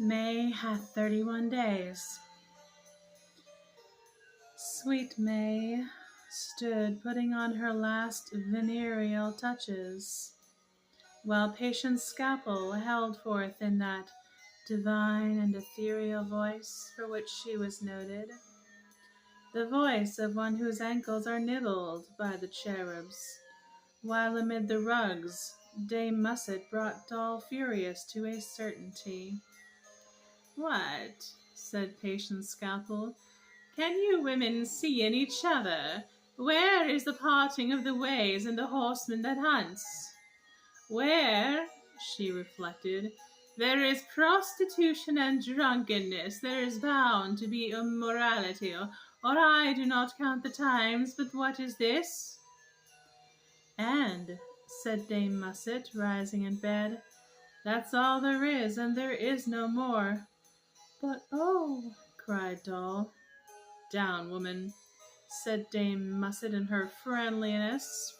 May hath 31 days. Sweet May stood putting on her last venereal touches, while Patient's scalpel held forth in that divine and ethereal voice for which she was noted, the voice of one whose ankles are nibbled by the cherubs, while amid the rugs Dame Musset brought Doll Furious to a certainty. "What?" said Patient's scalpel. "Can you women see in each other? Where is the parting of the ways and the horseman that hunts? Where," she reflected, "there is prostitution and drunkenness, there is bound to be immorality, or I do not count the times, but what is this?" "And," said Dame Musset, rising in bed, "that's all there is, and there is no more." "But oh!" cried Doll. "Down, woman," said Dame Musset in her friendliest.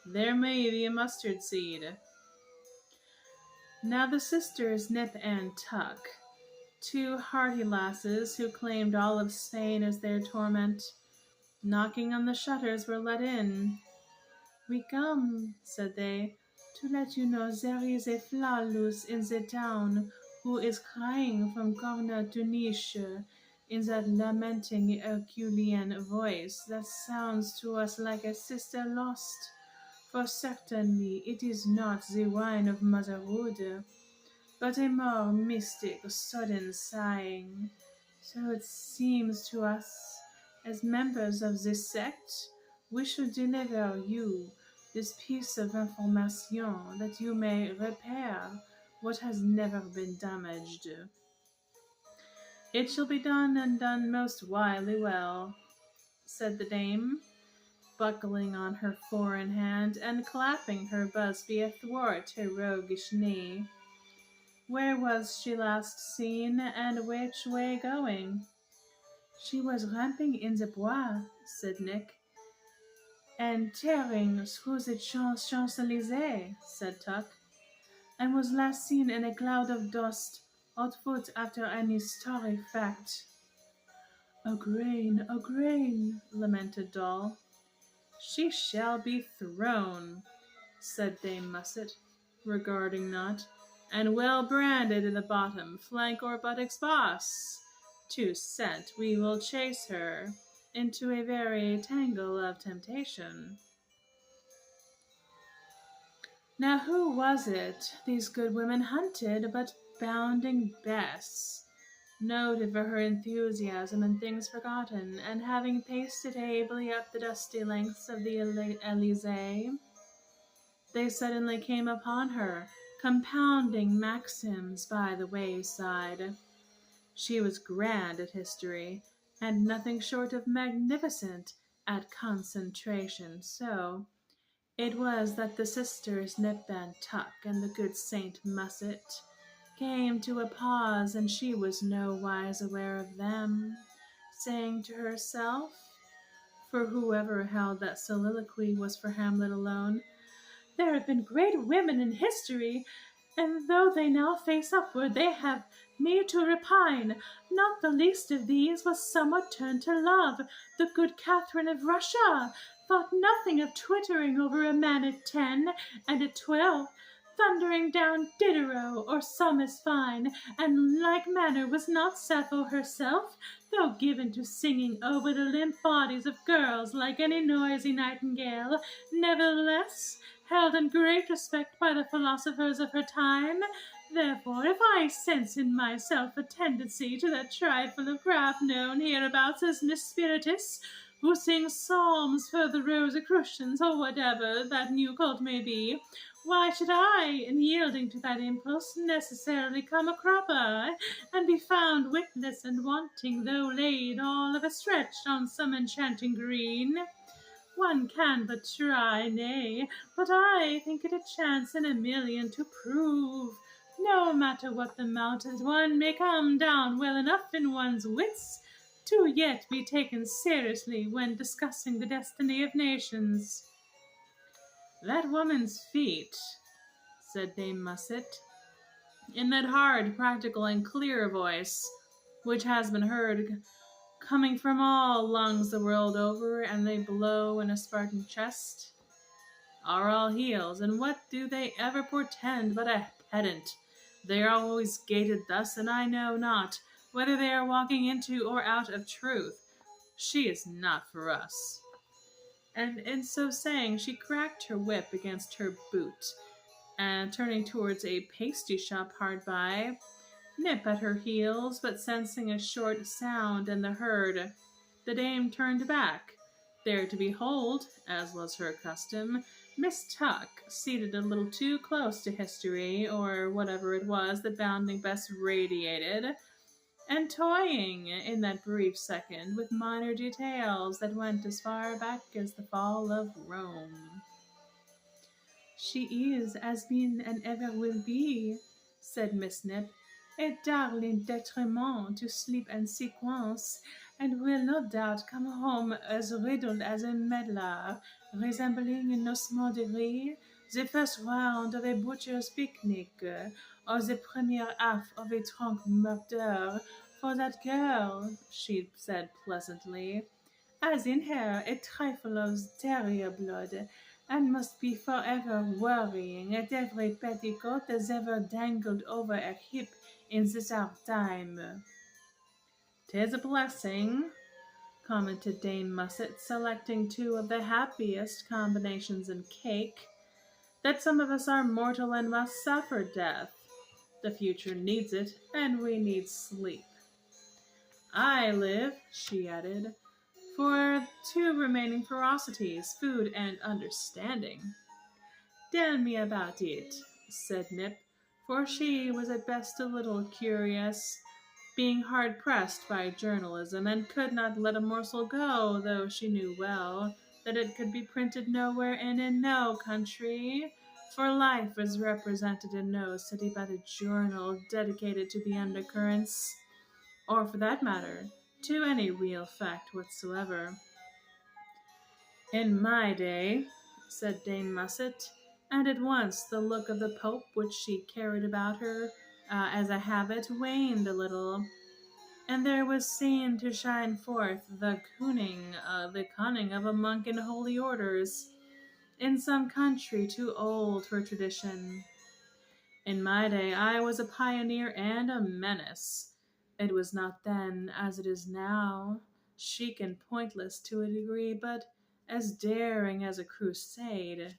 "There may be a mustard seed." Now the sisters Nip and Tuck, two hearty lasses who claimed all of Spain as their torment, knocking on the shutters, were let in. "We come," said they, "to let you know there is a flaulus in the town who is crying from corner to niche in that lamenting Herculean voice that sounds to us like a sister lost, for certainly it is not the whine of motherhood, but a more mystic, sudden sighing. So it seems to us, as members of this sect, we should deliver you this piece of information that you may repair what has never been damaged." "It shall be done, and done most wily well," said the dame, buckling on her four-in hand and clapping her busby athwart her roguish knee. "Where was she last seen, and which way going?" "She was ramping in the bois," said Nick. "And tearing through the Champs-Elysees," said Tuck, "and was last seen in a cloud of dust, hot foot after an historic fact." A grain," lamented Doll. "She shall be thrown," said Dame Musset, regarding not, "and well branded in the bottom, flank, or buttocks boss. To scent we will chase her into a very tangle of temptation." Now who was it these good women hunted but Bounding Bess, noted for her enthusiasm in things forgotten, and having paced it ably up the dusty lengths of the Elysee, they suddenly came upon her, compounding maxims by the wayside. She was grand at history, and nothing short of magnificent at concentration. So it was that the sisters Nip and Tuck and the good Saint Musset came to a pause, and she was nowise aware of them, saying to herself, for whoever held that soliloquy was for Hamlet alone, "There have been great women in history, and though they now face upward, they have me to repine. Not the least of these was somewhat turned to love. The good Catherine of Russia thought nothing of twittering over a man at 10, and at 12 thundering down Diderot or some as fine, and like manner was not Sappho herself, though given to singing over the limp bodies of girls like any noisy nightingale, nevertheless held in great respect by the philosophers of her time. Therefore, if I sense in myself a tendency to that trifle of craft known hereabouts as Miss Spiritus, who sings psalms for the Rosicrucians, or whatever that new cult may be, why should I, in yielding to that impulse, necessarily come a cropper, and be found witless and wanting, though laid all of a stretch on some enchanting green? One can but try, nay, but I think it a chance in a million to prove, no matter what the mountains, one may come down well enough in one's wits to yet be taken seriously when discussing the destiny of nations." "That woman's feet," said Dame Musset, in that hard, practical, and clear voice which has been heard coming from all lungs the world over, and they blow in a Spartan chest, are all heels, and what do they ever portend but a pedant? They are always gated thus, and I know not whether they are walking into or out of truth. She is not for us. And in so saying, she cracked her whip against her boot, and turning towards a pasty shop hard by, Nip at her heels, but sensing a short sound in the herd, the dame turned back, there to behold, as was her custom, Miss Tuck, seated a little too close to history, or whatever it was that Bounding Bess radiated, and toying in that brief second with minor details that went as far back as the fall of Rome. She is, has been, and ever will be, said Miss Nip, a darling detriment to sleep and sequence, and will no doubt come home as riddled as a medlar, resembling in no small degree the first round of a butcher's picnic, or the premier half of a trunk murder. For that girl, she said pleasantly, has in her a trifle of terrier blood, and must be forever worrying at every petticoat that's ever dangled over a hip in this our time. "'Tis a blessing," commented Dame Musset, selecting two of the happiest combinations in cake, "that some of us are mortal and must suffer death. The future needs it, and we need sleep. I live," she added, "for two remaining ferocities, food and understanding." "Tell me about it," said Nip, for she was at best a little curious, being hard pressed by journalism, and could not let a morsel go, though she knew well that it could be printed nowhere and in no country, for life is represented in no city but a journal dedicated to the undercurrents, or for that matter, to any real fact whatsoever. "In my day," said Dame Musset, and at once the look of the Pope which she carried about her as a habit waned a little, and there was seen to shine forth the cunning of a monk in holy orders, in some country too old for tradition. "In my day I was a pioneer and a menace. It was not then, as it is now, chic and pointless to a degree, but as daring as a crusade.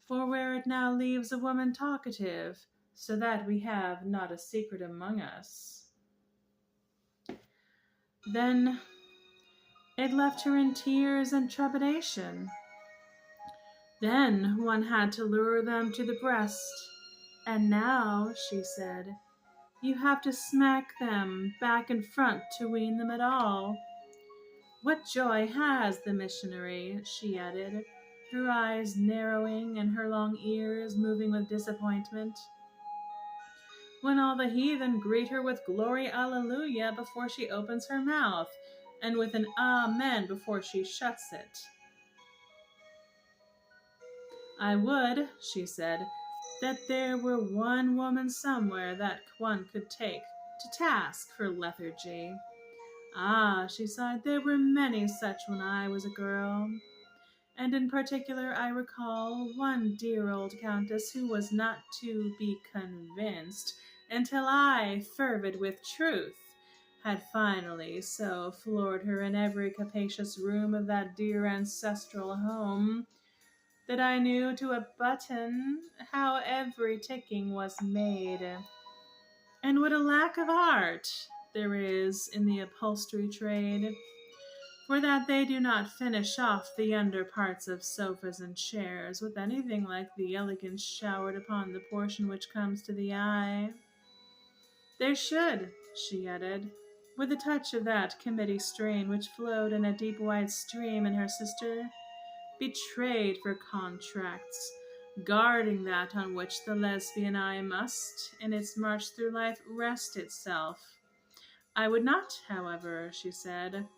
For where it now leaves a woman talkative, so that we have not a secret among us, then it left her in tears and trepidation. Then one had to lure them to the breast, and now," she said, "you have to smack them back and front to wean them at all. What joy has the missionary," she added, her eyes narrowing and her long ears moving with disappointment, "when all the heathen greet her with glory alleluia before she opens her mouth, and with an amen before she shuts it? I would," she said, "that there were one woman somewhere that one could take to task for lethargy. Ah," she sighed, "there were many such when I was a girl. And in particular I recall one dear old countess who was not to be convinced until I, fervid with truth, had finally so floored her in every capacious room of that dear ancestral home that I knew to a button how every ticking was made. And what a lack of art there is in the upholstery trade, for that they do not finish off the under parts of sofas and chairs with anything like the elegance showered upon the portion which comes to the eye. There should," she added, with a touch of that committee strain which flowed in a deep white stream in her sister, "be trade for contracts, guarding that on which the lesbian eye must, in its march through life, rest itself. I would not, however," she said,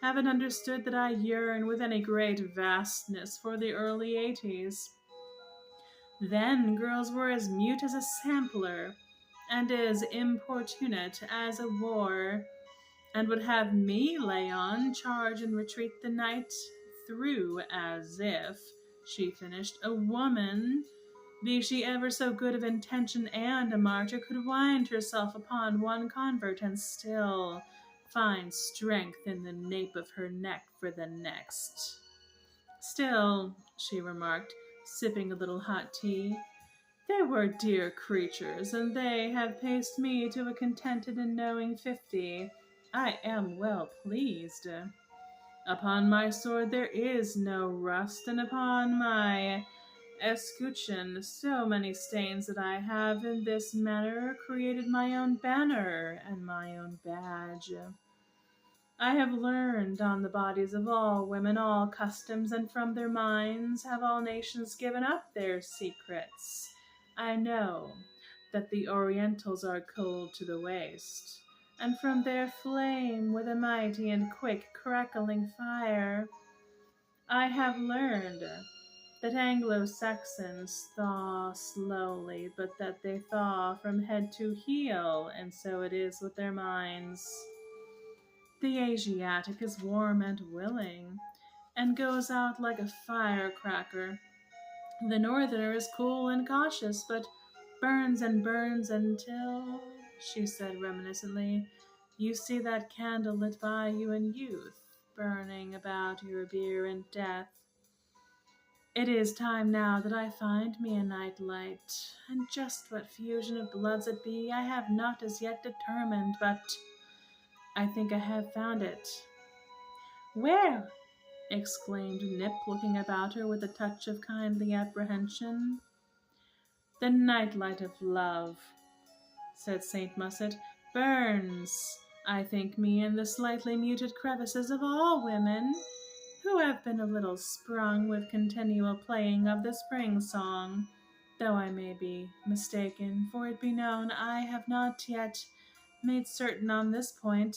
"have it understood that I yearn with any great vastness for the early 80s. Then girls were as mute as a sampler, and is importunate as a boar, and would have me lay on, charge, and retreat the night through, as if, she finished, a woman, be she ever so good of intention and a martyr, could wind herself upon one convert and still find strength in the nape of her neck for the next. Still, she remarked, sipping a little hot tea, they were dear creatures, and they have paced me to a contented and knowing 50. I am well pleased. Upon my sword there is no rust, and upon my escutcheon so many stains that I have in this manner created my own banner and my own badge. I have learned on the bodies of all women all customs, and from their minds have all nations given up their secrets. I know that the Orientals are cold to the waist, and from their flame with a mighty and quick crackling fire. I have learned that Anglo-Saxons thaw slowly, but that they thaw from head to heel, and so it is with their minds. The Asiatic is warm and willing, and goes out like a firecracker. The Northerner is cool and cautious, but burns and burns until, she said reminiscently, you see that candle lit by you in youth, burning about your bier in death. It is time now that I find me a night light, and just what fusion of bloods it be I have not as yet determined, but I think I have found it. Where? Exclaimed Nip, looking about her with a touch of kindly apprehension. The night light of love, said Saint Musset, burns, I think me, in the slightly muted crevices of all women who have been a little sprung with continual playing of the spring song, though I may be mistaken, for it be known I have not yet made certain on this point.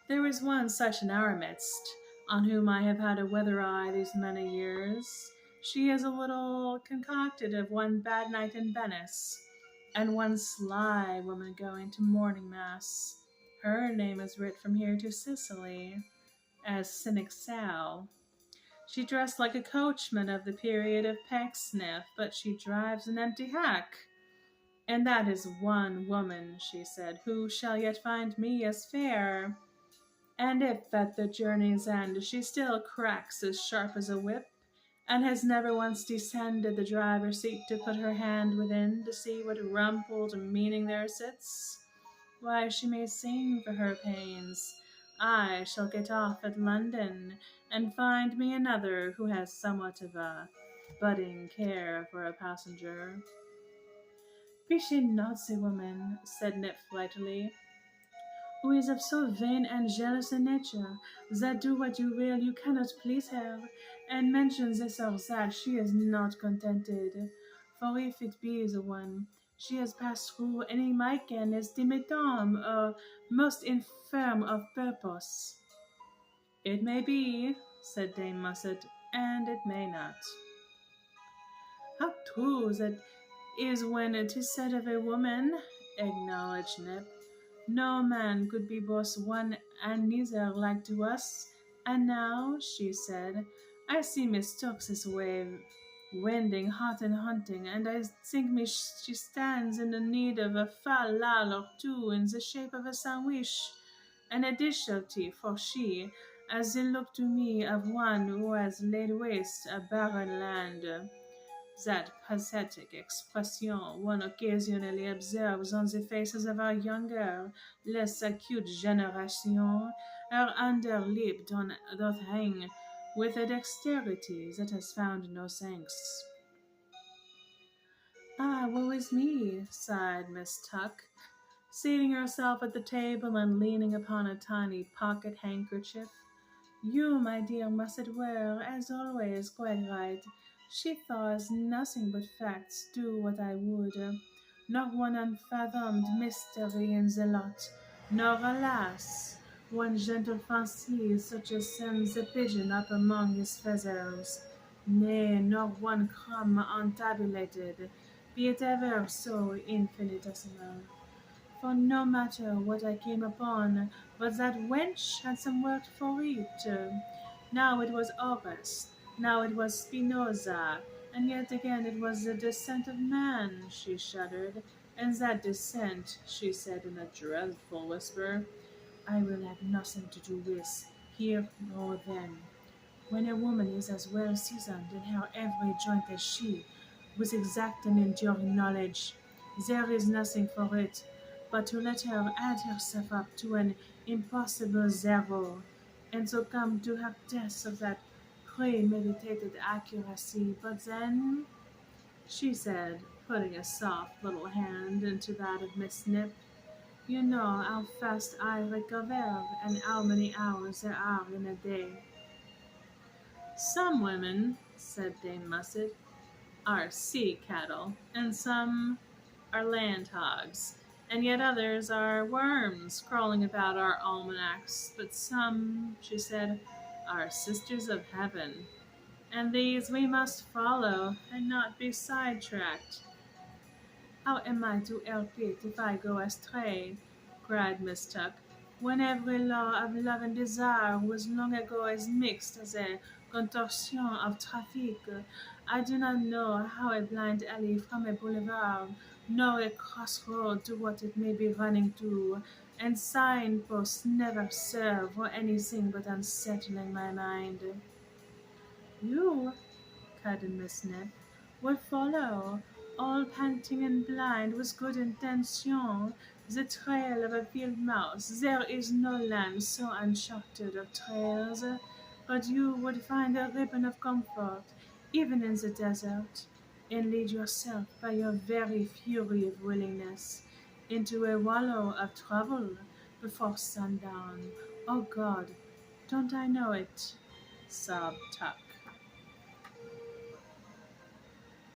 There is one such in our midst, on whom I have had a weather eye these many years. She is a little concocted of one bad night in Venice, and one sly woman going to morning mass. Her name is writ from here to Sicily as Cynic Sal. She dressed like a coachman of the period of Pecksniff, but she drives an empty hack. And that is one woman, she said, who shall yet find me as fair. And if at the journey's end she still cracks as sharp as a whip, and has never once descended the driver's seat to put her hand within to see what rumpled meaning there sits, why, she may sing for her pains. I shall get off at London, and find me another who has somewhat of a budding care for a passenger. Be she not the woman, said Nip flightily, who is of so vain and jealous a nature, that do what you will, you cannot please her, and mention this or that, she is not contented. For if it be the one, she has passed through any Myken as dimittam, or most infirm of purpose. It may be, said Dame Musset, and it may not. How true that is when it is said of a woman, acknowledged Nip. No man could be both one and neither like to us. And now, she said, I see Miss Stokes this way, wending hot and hunting, and I think me she stands in the need of a fal lal or two in the shape of a sandwich and a dish of tea, for she, as it look to me of one who has laid waste a barren land. That pathetic expression one occasionally observes on the faces of our younger, less acute generation. Her under lip doth hang with a dexterity that has found no thanks. Ah, woe is me, sighed Miss Tuck, seating herself at the table and leaning upon a tiny pocket handkerchief. You, my dear Musset, were, as always, quite right. She thaws nothing but facts, do what I would. Not one unfathomed mystery in the lot, nor, alas, one gentle fancy such as sends a pigeon up among his feathers. Nay, nor one crumb untabulated, be it ever so infinitesimal. For no matter what I came upon, but that wench had some work for it. Now it was August, now it was Spinoza, and yet again it was the descent of man, she shuddered, and that descent, she said in a dreadful whisper, I will have nothing to do with, here nor then. When a woman is as well seasoned in her every joint as she, with exact and enduring knowledge, there is nothing for it but to let her add herself up to an impossible zero, and so come to her test of that premeditated accuracy. But then, she said, putting a soft little hand into that of Miss Nip, you know how fast I recover, and how many hours there are in a day. Some women, said Dame Musset, are sea cattle, and some are land hogs, and yet others are worms crawling about our almanacks. But some, she said, are sisters of heaven, and these we must follow and not be sidetracked. How am I to help it if I go astray? Cried Miss Tuck, when every law of love and desire was long ago as mixed as a contortion of traffic. I do not know how a blind alley from a boulevard, nor a crossroad to what it may be running to, and signposts never serve for anything but unsettling my mind. You, Cousin Miss Nip, would follow, all panting and blind with good intention, the trail of a field mouse. There is no land so uncharted of trails, but you would find a ribbon of comfort, even in the desert, and lead yourself by your very fury of willingness into a wallow of trouble before sundown. Oh God, don't I know it? Sobbed Tuck.